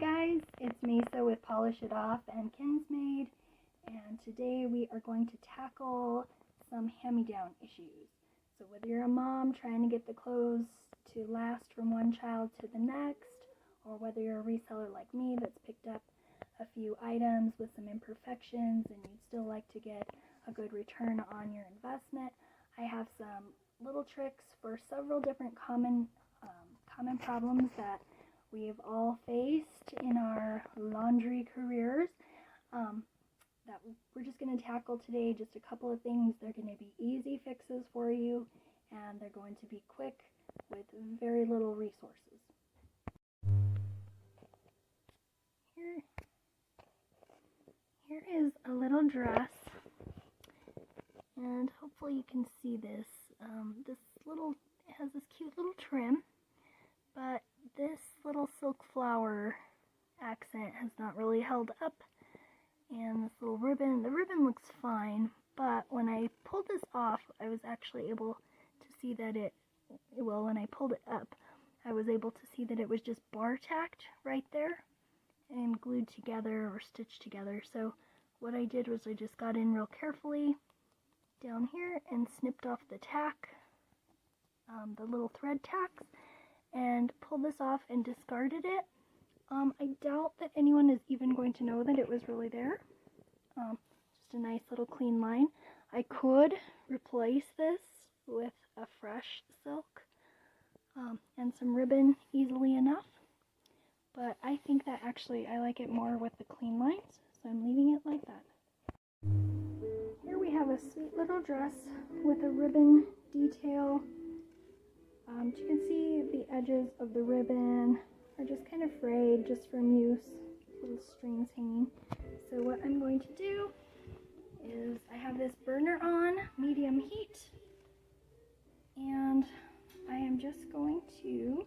guys, it's Mesa with PolishItOff and Kinsmade, and today we are going to tackle some hand-me-down issues. So whether you're a mom trying to get the clothes to last from one child to the next, or whether you're a reseller like me that's picked up a few items with some imperfections and you'd still like to get a good return on your investment, I have some little tricks for several different common problems that we've all faced in our laundry careers that we're just going to tackle today. Just a couple of things. They're going to be easy fixes for you, and they're going to be quick with very little resources. Here is a little dress, and hopefully you can see this. It has this cute little trim, but this little silk flower accent has not really held up, and this little ribbon, the ribbon looks fine, but when I pulled this off, I was actually able to see that when I pulled it up, I was able to see that it was just bar tacked right there and glued together or stitched together. So what I did was I just got in real carefully down here and snipped off the tack, the little thread tacks, and pulled this off and discarded it. I doubt that anyone is even going to know that it was really there. Just a nice little clean line. I could replace this with a fresh silk and some ribbon easily enough, but I think that actually I like it more with the clean lines, so I'm leaving it like that. Here we have a sweet little dress with a ribbon detail. You can see the edges of the ribbon are just kind of frayed just from use, little strings hanging. So what I'm going to do is I have this burner on medium heat, and I am just going to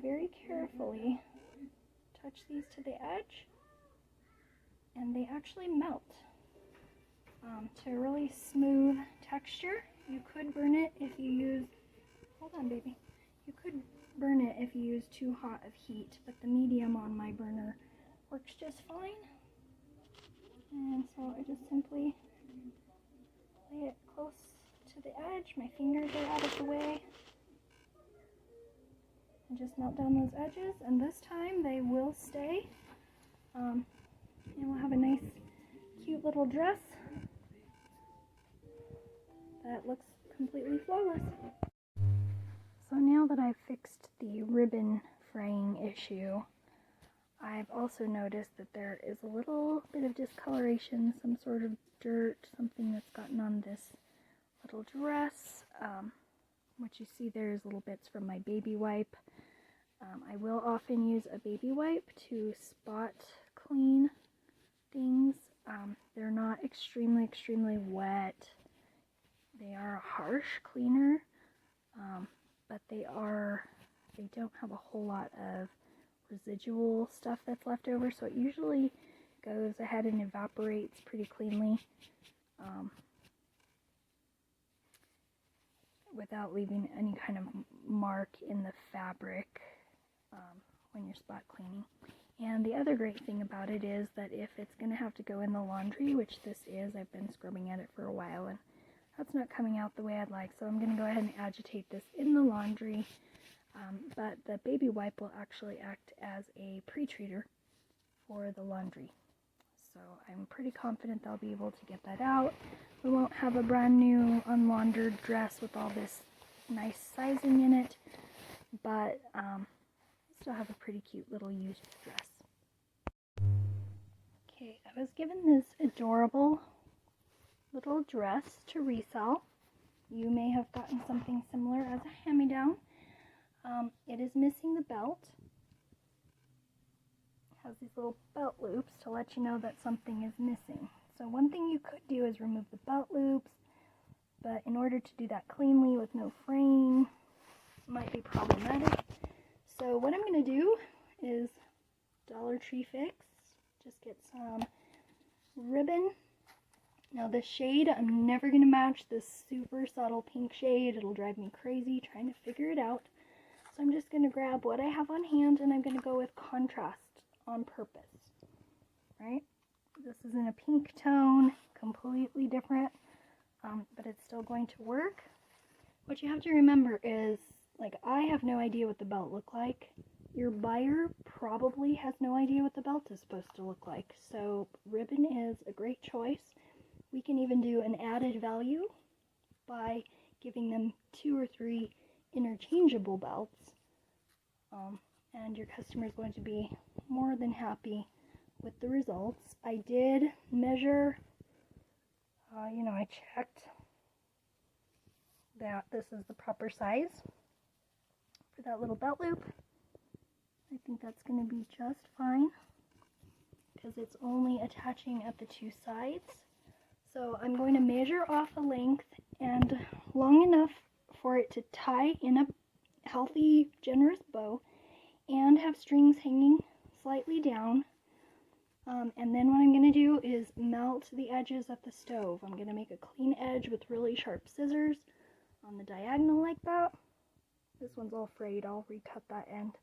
very carefully touch these to the edge, and they actually melt. To a really smooth texture. You could burn it if you use, you could burn it if you use too hot of heat, but the medium on my burner works just fine. And so I just simply lay it close to the edge. My fingers are out of the way. And just melt down those edges, and this time they will stay. And we'll have a nice, cute little dress that looks completely flawless. So now that I've fixed the ribbon fraying issue, I've also noticed that there is a little bit of discoloration, some sort of dirt, something that's gotten on this little dress. What you see there is little bits from my baby wipe. I will often use a baby wipe to spot clean things. They're not extremely wet. They are a harsh cleaner, but they don't have a whole lot of residual stuff that's left over, so it usually goes ahead and evaporates pretty cleanly without leaving any kind of mark in the fabric when you're spot cleaning. And the other great thing about it is that if it's going to have to go in the laundry, which this is, I've been scrubbing at it for a while, and that's not coming out the way I'd like, so I'm going to go ahead and agitate this in the laundry, but the baby wipe will actually act as a pre-treater for the laundry. So I'm pretty confident they'll be able to get that out. We won't have a brand new unlaundered dress with all this nice sizing in it, but still have a pretty cute little used dress. Okay, I was given this adorable little dress to resell. You may have gotten something similar as a hand-me-down. It is missing the belt. It has these little belt loops to let you know that something is missing. So one thing you could do is remove the belt loops, but in order to do that cleanly with no fraying, it might be problematic. So what I'm going to do is Dollar Tree Fix. Just get some ribbon. Now this shade, I'm never going to match this super subtle pink shade. It'll drive me crazy trying to figure it out. So I'm just going to grab what I have on hand, and I'm going to go with contrast on purpose, right? This is in a pink tone, completely different, but it's still going to work. What you have to remember is, like, I have no idea what the belt look like. Your buyer probably has no idea what the belt is supposed to look like. So ribbon is a great choice. We can even do an added value by giving them 2 or 3 interchangeable belts. And your customer is going to be more than happy with the results. I did measure, I checked that this is the proper size for that little belt loop. I think that's going to be just fine because it's only attaching at the 2 sides. So I'm going to measure off a length and long enough for it to tie in a healthy, generous bow and have strings hanging slightly down. And then what I'm going to do is melt the edges of the stove. I'm going to make a clean edge with really sharp scissors on the diagonal like that. This one's all frayed. I'll recut that end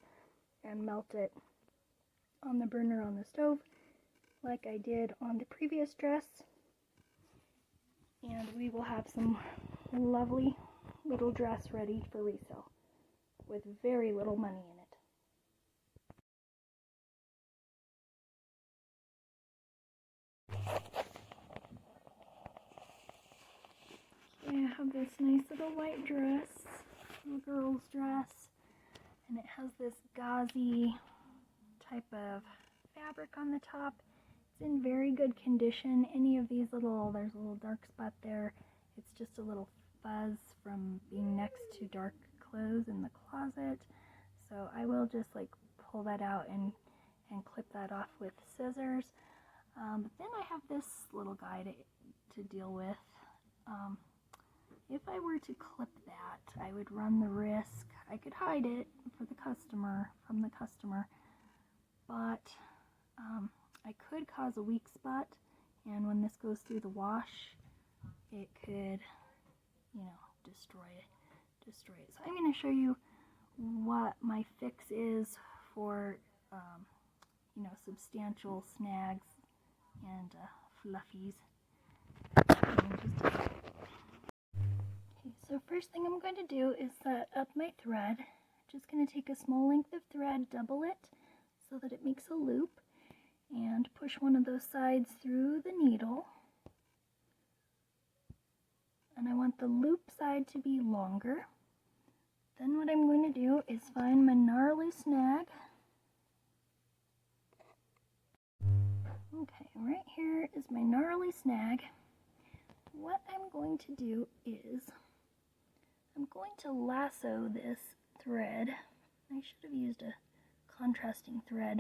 and melt it on the burner on the stove like I did on the previous dress. And we will have some lovely little dress ready for resale with very little money in it. I have this nice little white dress, little girl's dress, and it has this gauzy type of fabric on the top. It's in very good condition. Any of these there's a little dark spot there. It's just a little fuzz from being next to dark clothes in the closet. So I will just pull that out and clip that off with scissors. But then I have this little guy to deal with. If I were to clip that, I would run the risk. I could hide it from the customer, but I could cause a weak spot, and when this goes through the wash, it could, destroy it. So I'm going to show you what my fix is for, substantial snags and fluffies. Okay, so first thing I'm going to do is set up my thread. Just going to take a small length of thread, double it so that it makes a loop, and push one of those sides through the needle. And I want the loop side to be longer. Then what I'm going to do is find my gnarly snag. Okay, right here is my gnarly snag. What I'm going to do is I'm going to lasso this thread. I should have used a contrasting thread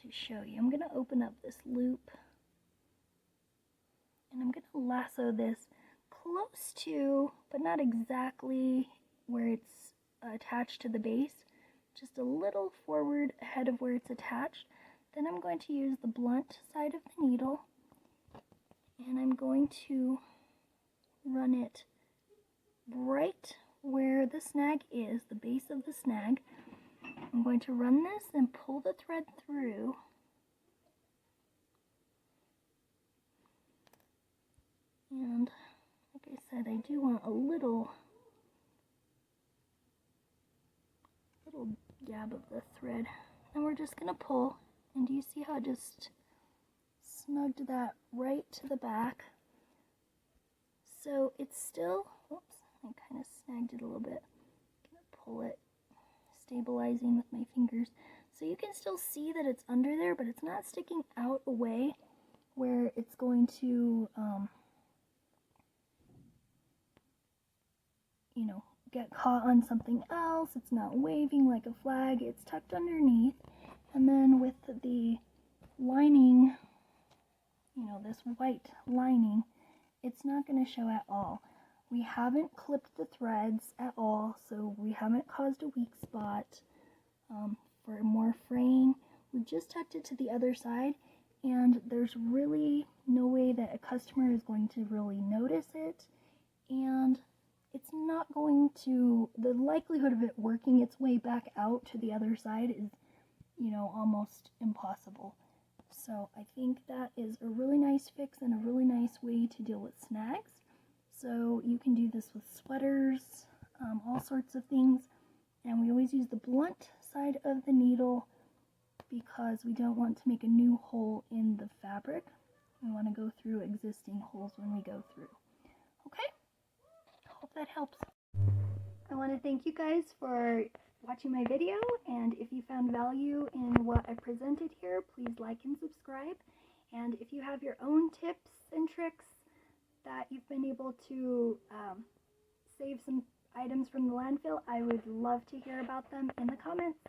to show you. I'm going to open up this loop and I'm going to lasso this close to, but not exactly where it's attached to the base, just a little forward ahead of where it's attached. Then I'm going to use the blunt side of the needle and I'm going to run it right where the snag is, the base of the snag. I'm going to run this and pull the thread through. And like I said, I do want a little dab of the thread. And we're just going to pull. And do you see how I just snugged that right to the back? So it's still, oops, I kind of snagged it a little bit. I'm going to pull it, stabilizing with my fingers. So you can still see that it's under there, but it's not sticking out away where it's going to, get caught on something else. It's not waving like a flag. It's tucked underneath. And then with the lining, this white lining, it's not going to show at all. We haven't clipped the threads at all, so we haven't caused a weak spot for more fraying. We just tucked it to the other side, and there's really no way that a customer is going to really notice it, and it's not going to, the likelihood of it working its way back out to the other side is, you know, almost impossible. So I think that is a really nice fix and a really nice way to deal with snags. So you can do this with sweaters, all sorts of things. And we always use the blunt side of the needle because we don't want to make a new hole in the fabric. We want to go through existing holes when we go through. Okay? Hope that helps. I want to thank you guys for watching my video, and if you found value in what I presented here, please like and subscribe. And if you have your own tips and tricks that you've been able to save some items from the landfill, I would love to hear about them in the comments.